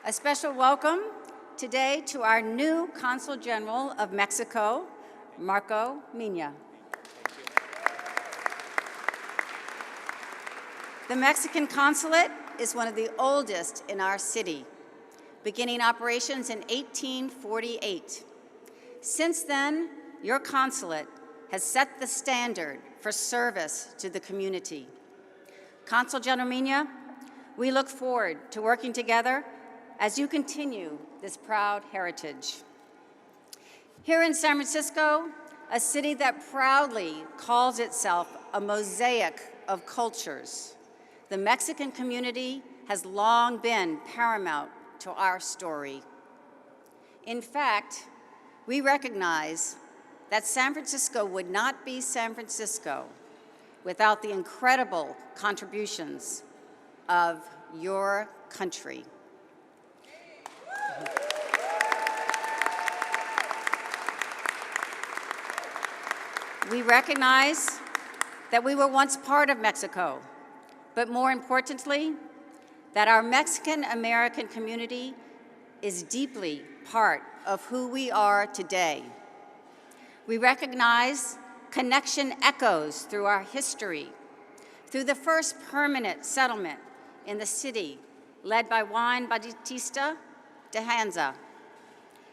A special welcome today to our new Consul General of Mexico, Marco Mina. The Mexican consulate is one of the oldest in our city, beginning operations in 1848. Since then, your consulate has set the standard for service to the community. Consul General Mina, we look forward to working together as you continue this proud heritage. Here in San Francisco, a city that proudly calls itself a mosaic of cultures, the Mexican community has long been paramount to our story. In fact, we recognize that San Francisco would not be San Francisco without the incredible contributions of your country. We recognize that we were once part of Mexico, but more importantly, that our Mexican-American community is deeply part of who we are today. We recognize connection echoes through our history, through the first permanent settlement in the city led by Juan Bautista de Anza.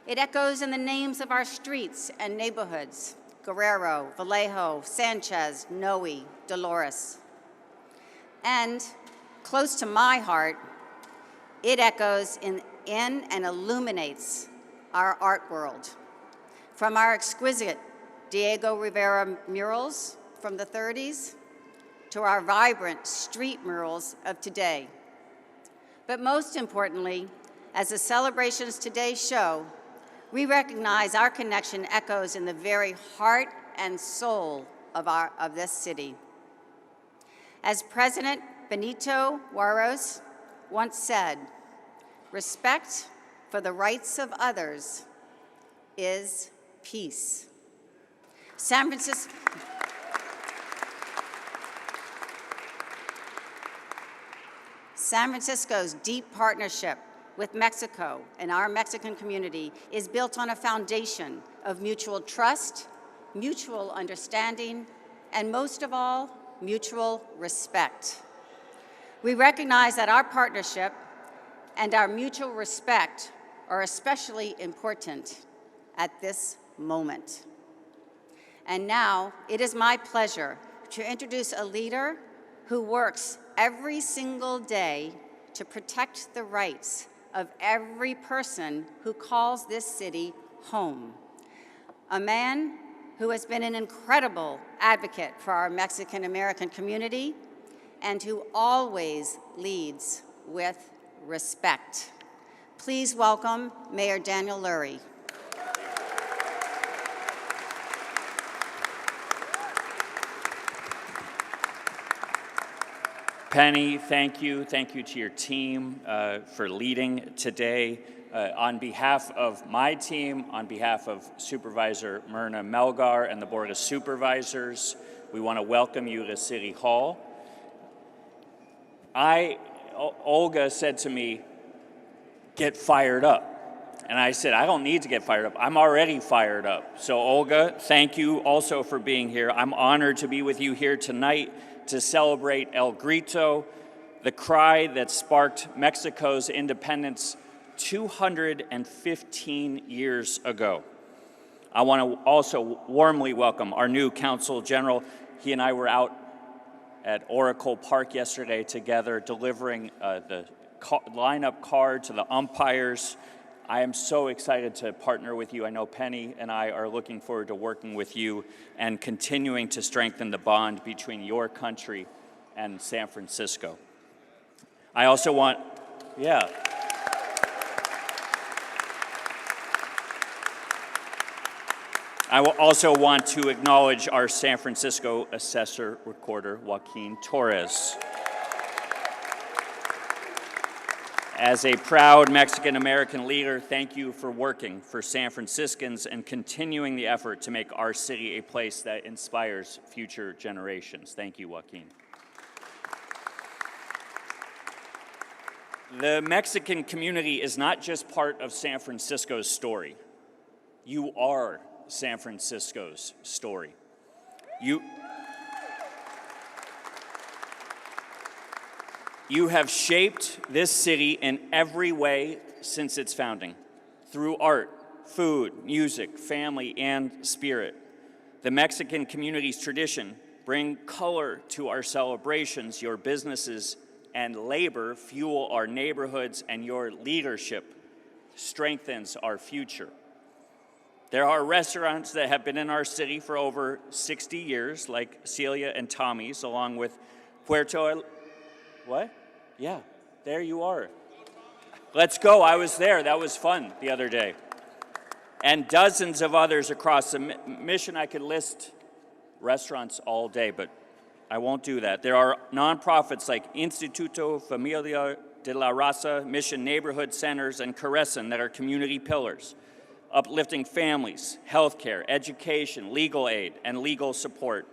It echoes in the names of our streets and neighborhoods, Guerrero, Vallejo, Sanchez, Noe, Dolores. And close to my heart, it echoes in and illuminates our art world. From our exquisite Diego Rivera murals from the 30s to our vibrant street murals of today. But most importantly, as the celebrations today show, we recognize our connection echoes in the very heart and soul of this city. As President Benito Juarez once said, respect for the rights of others is peace. San Francisco's deep partnership with Mexico and our Mexican community is built on a foundation of mutual trust, mutual understanding, and most of all, mutual respect. We recognize that our partnership and our mutual respect are especially important at this moment. And now, it is my pleasure to introduce a leader who works every single day to protect the rights of every person who calls this city home. A man who has been an incredible advocate for our Mexican-American community and who always leads with respect. Please welcome Mayor Daniel Lurie. Penny, thank you. Thank you to your team for leading today. On behalf of my team, on behalf of Supervisor Myrna Melgar and the Board of Supervisors, we want to welcome you to City Hall. Olga said to me, get fired up. And I said, I don't need to get fired up. I'm already fired up. So Olga, thank you also for being here. I'm honored to be with you here tonight to celebrate El Grito, the cry that sparked Mexico's independence 215 years ago. I want to also warmly welcome our new Consul General. He and I were out at Oracle Park yesterday together delivering the lineup card to the umpires. I am so excited to partner with you. I know Penny and I are looking forward to working with you and continuing to strengthen the bond between your country and San Francisco. I also want, I will also want to acknowledge our San Francisco Assessor Recorder, Joaquin Torres. As a proud Mexican-American leader, thank you for working for San Franciscans and continuing the effort to make our city a place that inspires future generations. Thank you, Joaquin. The Mexican community is not just part of San Francisco's story. You are San Francisco's story. You have shaped this city in every way since its founding, through art, food, music, family, and spirit. The Mexican community's tradition bring color to our celebrations. Your businesses and labor fuel our neighborhoods, and your leadership strengthens our future. There are restaurants that have been in our city for over 60 years, like Celia and Tommy's, along with What? Yeah, there you are. Let's go. I was there. That was fun the other day. And dozens of others across the mission. I could list restaurants all day, but I won't do that. There are nonprofits like Instituto Familia de la Raza, Mission Neighborhood Centers, and Carecen that are community pillars, uplifting families, healthcare, education, legal aid, and legal support.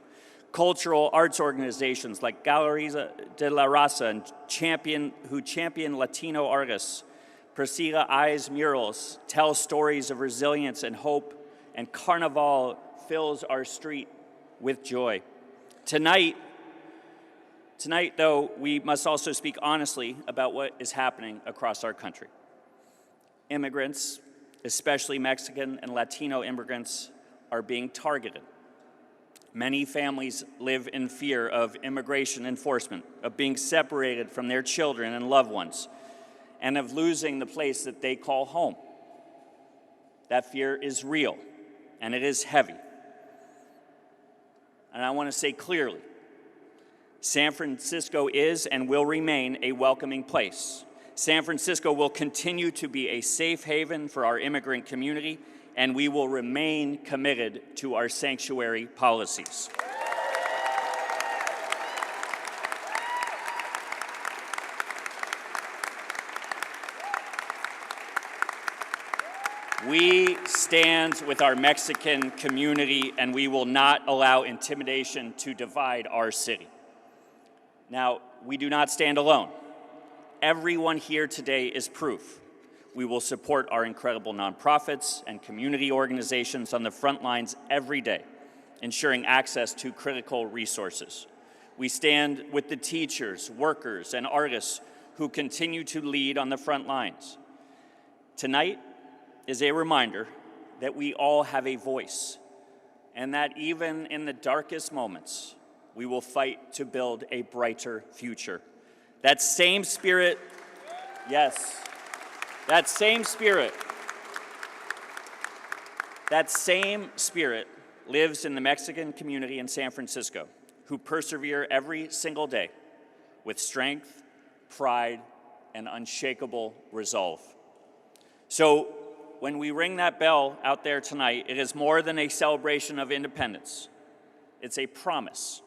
Cultural arts organizations like Galeries de la Raza who champion Latino artists. Priscilla Eyes murals tell stories of resilience and hope, and Carnival fills our street with joy. Tonight, though, we must also speak honestly about what is happening across our country. Immigrants, especially Mexican and Latino immigrants, are being targeted. Many families live in fear of immigration enforcement, of being separated from their children and loved ones, and of losing the place that they call home. That fear is real, and it is heavy. And I want to say clearly, San Francisco is and will remain a welcoming place. San Francisco will continue to be a safe haven for our immigrant community, and we will remain committed to our sanctuary policies. We stand with our Mexican community, and we will not allow intimidation to divide our city. Now, we do not stand alone. Everyone here today is proof. We will support our incredible nonprofits and community organizations on the front lines every day, ensuring access to critical resources. We stand with the teachers, workers, and artists who continue to lead on the front lines. Tonight is a reminder that we all have a voice, and that even in the darkest moments, we will fight to build a brighter future. That same spirit, yes, that same spirit lives in the Mexican community in San Francisco, who persevere every single day with strength, pride, and unshakable resolve. So when we ring that bell out there tonight, it is more than a celebration of independence. It's a promise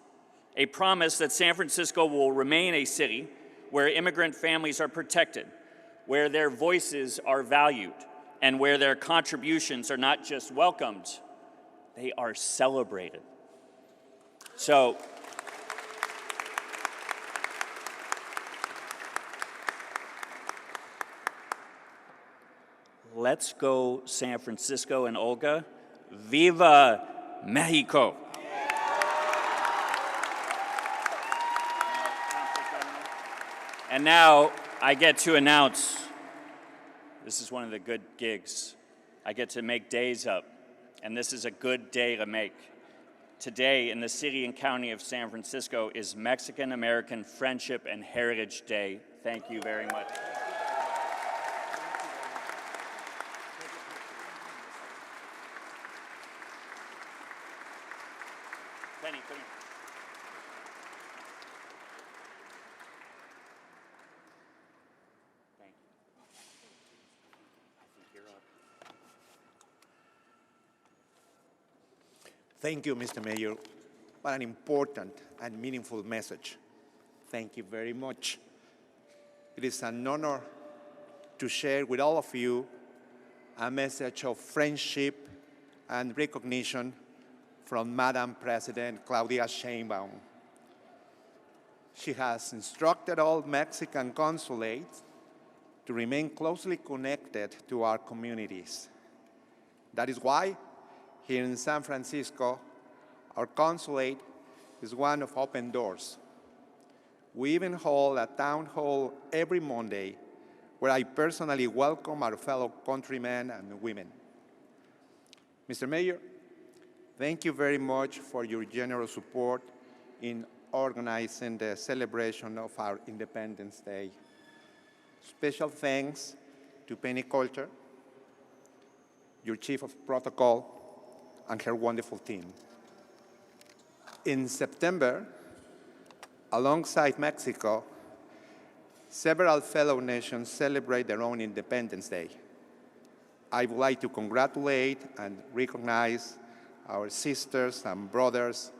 that San Francisco will remain a city where immigrant families are protected, where their voices are valued, and where their contributions are not just welcomed, they are celebrated. So, let's go San Francisco, and Olga, Viva Mexico! And now I get to announce, this is one of the good gigs. I get to make days up, and this is a good day to make. Today in the city and county of San Francisco is Mexican-American Friendship and Heritage Day. Thank you very much. Penny, come here. Thank you. I think you're up. Thank you, Mr. Mayor. What an important and meaningful message. Thank you very much. It is an honor to share with all of you a message of friendship and recognition from Madam President Claudia Sheinbaum. She has instructed all Mexican consulates to remain closely connected to our communities. That is why, here in San Francisco, our consulate is one of open doors. We even hold a town hall every Monday where I personally welcome our fellow countrymen and women. Mr. Mayor, thank you very much for your generous support in organizing the celebration of our Independence Day. Special thanks to Penny Coulter, your Chief of Protocol, and her wonderful team. In September, alongside Mexico, several fellow nations celebrate their own Independence Day. I would like to congratulate and recognize our sisters and brothers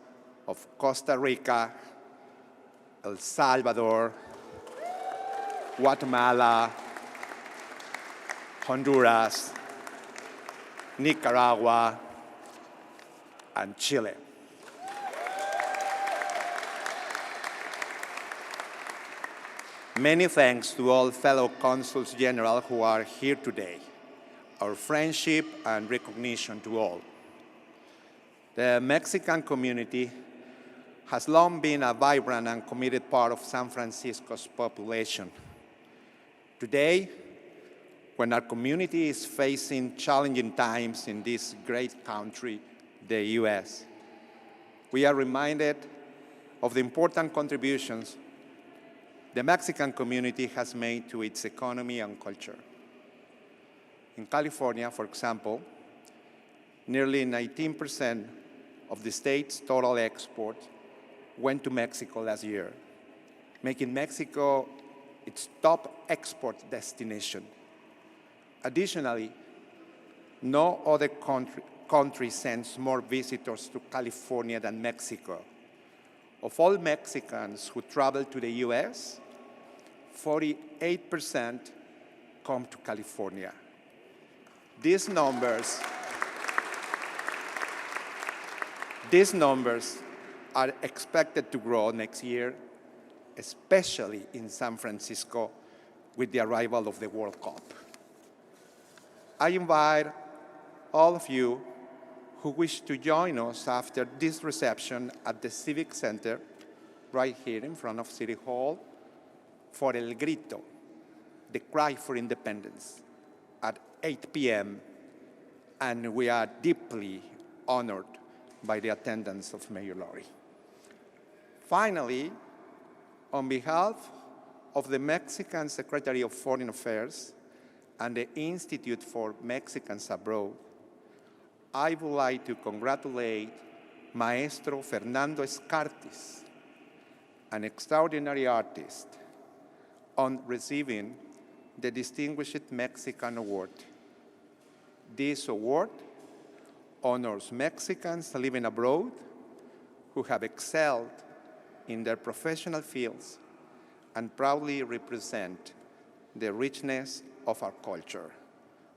of Costa Rica, El Salvador, Guatemala, Honduras, Nicaragua, and Chile. Many thanks to all fellow consuls general who are here today. Our friendship and recognition to all. The Mexican community has long been a vibrant and committed part of San Francisco's population. Today, when our community is facing challenging times in this great country, the US, we are reminded of the important contributions the Mexican community has made to its economy and culture. In California, for example, nearly 19% of the state's total export went to Mexico last year, making Mexico its top export destination. Additionally, no other country sends more visitors to California than Mexico. Of all Mexicans who travel to the US, 48% come to California. These numbers are expected to grow next year, especially in San Francisco with the arrival of the World Cup. I invite all of you who wish to join us after this reception at the Civic Center, right here in front of City Hall, for El Grito, the cry for independence, at 8 p.m., and we are deeply honored by the attendance of Mayor Lori. Finally, on behalf of the Mexican Secretary of Foreign Affairs and the Institute for Mexicans Abroad, I would like to congratulate Maestro Fernando Escartis, an extraordinary artist, on receiving the Distinguished Mexican Award. This award honors Mexicans living abroad who have excelled in their professional fields and proudly represent the richness of our culture.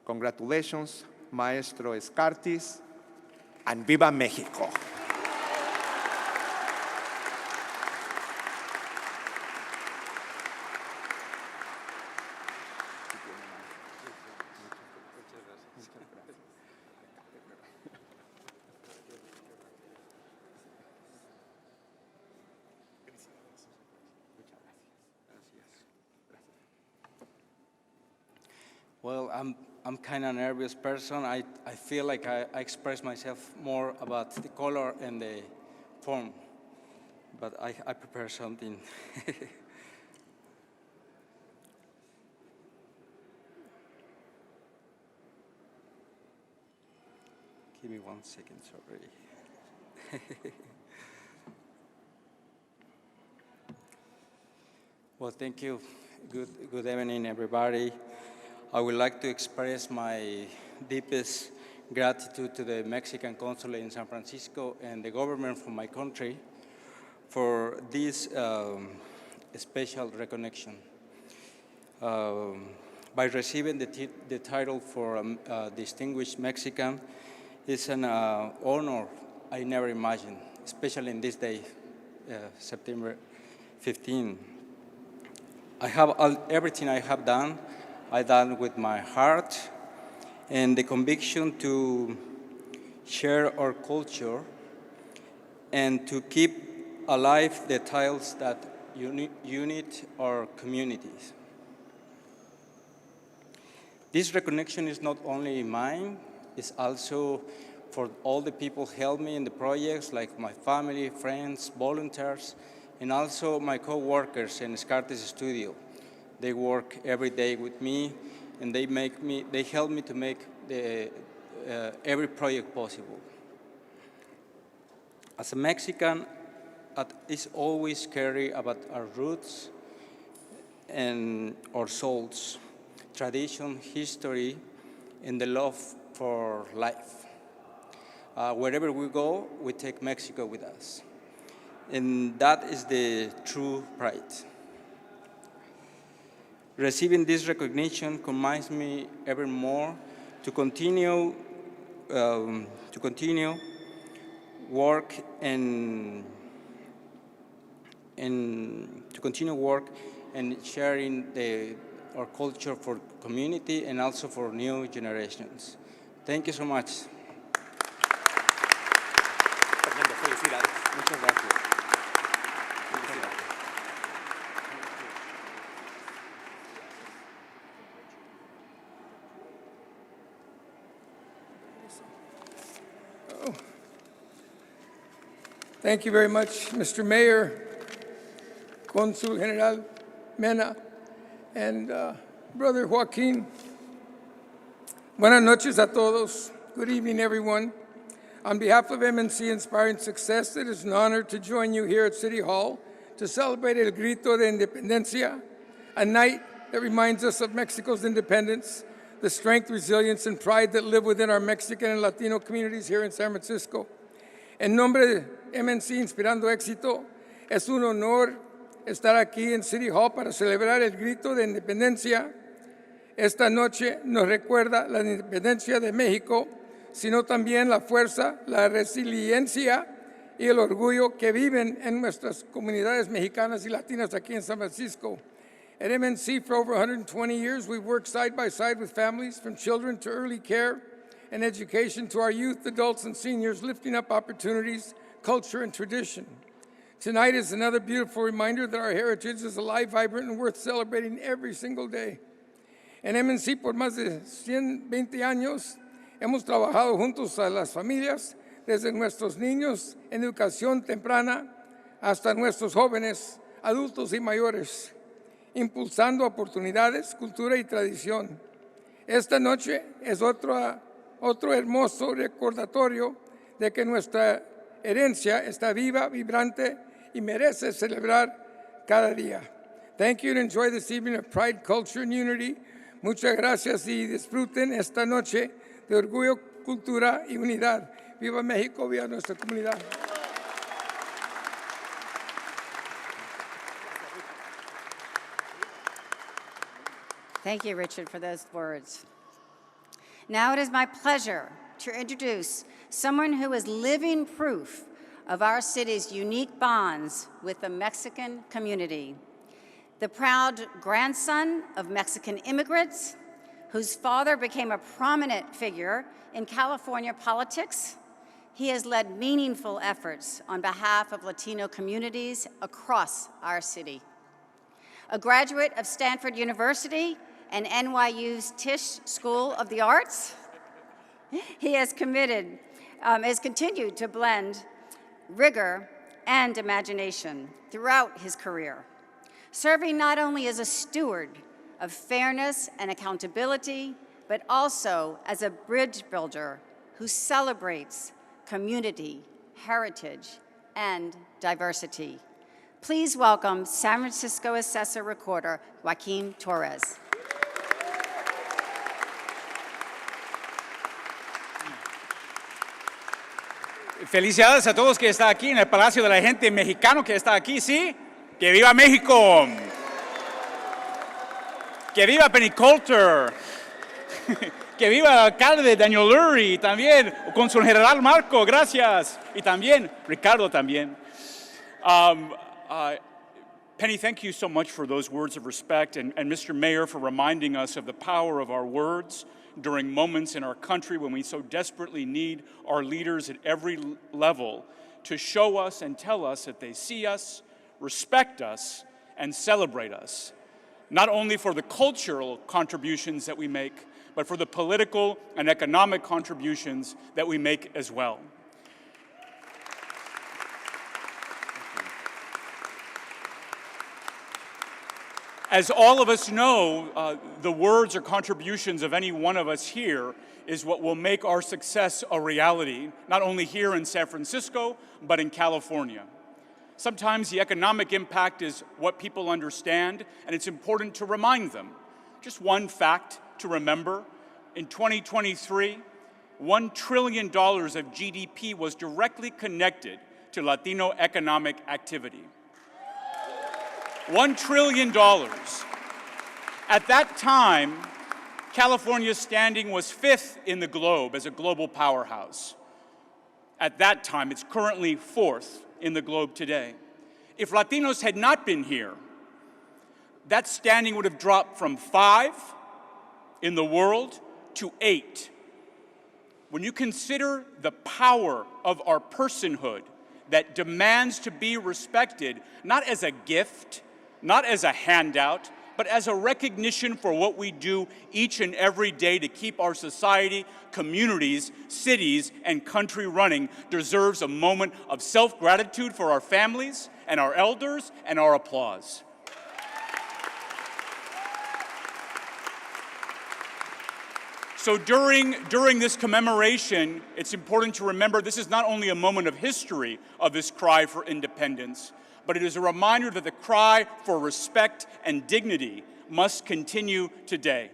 Congratulations, Maestro Escartis, and Viva Mexico! Well, I'm kind of nervous person. I feel like I express myself more about the color and the form, but I prepare something. Give me 1 second, sorry. Well, thank you. Good evening, everybody. I would like to express my deepest gratitude to the Mexican consulate in San Francisco and the government from my country for this special recognition. By receiving the title for Distinguished Mexican is an honor I never imagined, especially in this day, September 15. I have everything I have done I done with my heart and the conviction to share our culture and to keep alive the ties that unite our communities. This recognition is not only mine, it's also for all the who help me in the projects, like my family, friends, volunteers, and also my co-workers in Scartes Studio. They work every day with me, and they help me to make every project possible. As a Mexican, it's always care about our roots and our souls, tradition, history, and the love for life. Wherever we go, we take Mexico with us. And that is the true pride. Receiving this recognition reminds me ever more to continue work and sharing our culture for community and also for new generations. Thank you so much. Felicidades. Muchas gracias. Thank you very much, Mr. Mayor, Consul General Mena, and Brother Joaquin. Buenas noches a todos. Good evening, everyone. On behalf of MNC Inspiring Success, it is an honor to join you here at City Hall to celebrate El Grito de Independencia, a night that reminds us of Mexico's independence, the strength, resilience, and pride that live within our Mexican and Latino communities here in San Francisco. En nombre de MNC Inspirando Éxito, es un honor estar aquí en City Hall para celebrar el Grito de Independencia. Esta noche nos recuerda la independencia de México, sino también la fuerza, la resiliencia y el orgullo que viven en nuestras comunidades mexicanas y latinas aquí en San Francisco. At MNC, for over 120 years, we've worked side by side with families, from children to early care and education to our youth, adults, and seniors, lifting up opportunities, culture, and tradition. Tonight is another beautiful reminder that our heritage is alive, vibrant, and worth celebrating every single day. En MNC, por más de 120 años, hemos trabajado juntos a las familias, desde nuestros niños en educación temprana hasta nuestros jóvenes, adultos y mayores, impulsando oportunidades, cultura y tradición. Esta noche es otro hermoso recordatorio de que nuestra herencia está viva, vibrante y merece celebrar cada día. Thank you and enjoy this evening of pride, culture, and unity. Muchas gracias y disfruten esta noche de orgullo, cultura y unidad. Viva México, viva nuestra comunidad. Thank you, Richard, for those words. Now it is my pleasure to introduce someone who is living proof of our city's unique bonds with the Mexican community. The proud grandson of Mexican immigrants, whose father became a prominent figure in California politics, he has led meaningful efforts on behalf of Latino communities across our city. A graduate of Stanford University and NYU's Tisch School of the Arts, he has continued to blend rigor and imagination throughout his career, serving not only as a steward of fairness and accountability, but also as a bridge builder who celebrates community, heritage, and diversity. Please welcome San Francisco Assessor Recorder Joaquin Torres. Felicidades a todos que están aquí en el Palacio de la Gente mexicano que está aquí, ¿sí? ¡Que viva México! ¡Que viva Peniculture! ¡Que viva el alcalde Daniel Lurie! También, Cónsul General Marco, gracias. Y también, Ricardo también. Penny, thank you so much for those words of respect, and Mr. Mayor for reminding us of the power of our words during moments in our country when we so desperately need our leaders at every level to show us and tell us that they see us, respect us, and celebrate us, not only for the cultural contributions that we make, but for the political and economic contributions that we make as well. As all of us know, the words or contributions of any one of us here is what will make our success a reality, not only here in San Francisco, but in California. Sometimes the economic impact is what people understand, and it's important to remind them. Just one fact to remember, in 2023, $1 trillion of GDP was directly connected to Latino economic activity. $1 trillion. At that time, California's standing was 5th in the globe as a global powerhouse. At that time, it's currently 4th in the globe today. If Latinos had not been here, that standing would have dropped from 5 in the world to 8. When you consider the power of our personhood that demands to be respected, not as a gift, not as a handout, but as a recognition for what we do each and every day to keep our society, communities, cities, and country running, deserves a moment of self-gratitude for our families and our elders and our applause. So during this commemoration, it's important to remember this is not only a moment of history of this cry for independence, but it is a reminder that the cry for respect and dignity must continue today.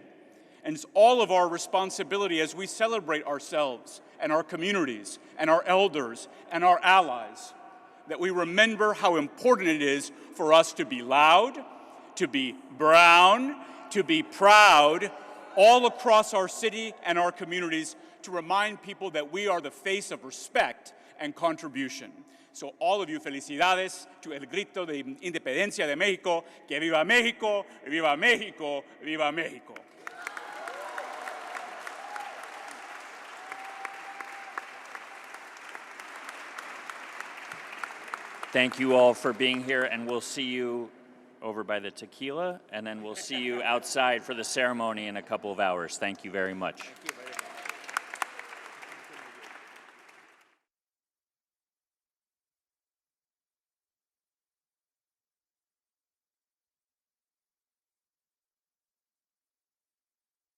And it's all of our responsibility as we celebrate ourselves and our communities and our elders and our allies, that we remember how important it is for us to be loud, to be brown, to be proud, all across our city and our communities, to remind people that we are the face of respect and contribution. So all of you, felicidades to el grito de independencia de México, que viva México, viva México, viva México. Thank you all for being here, and we'll see you over by the tequila, and then we'll see you outside for the ceremony in a couple of hours. Thank you very much.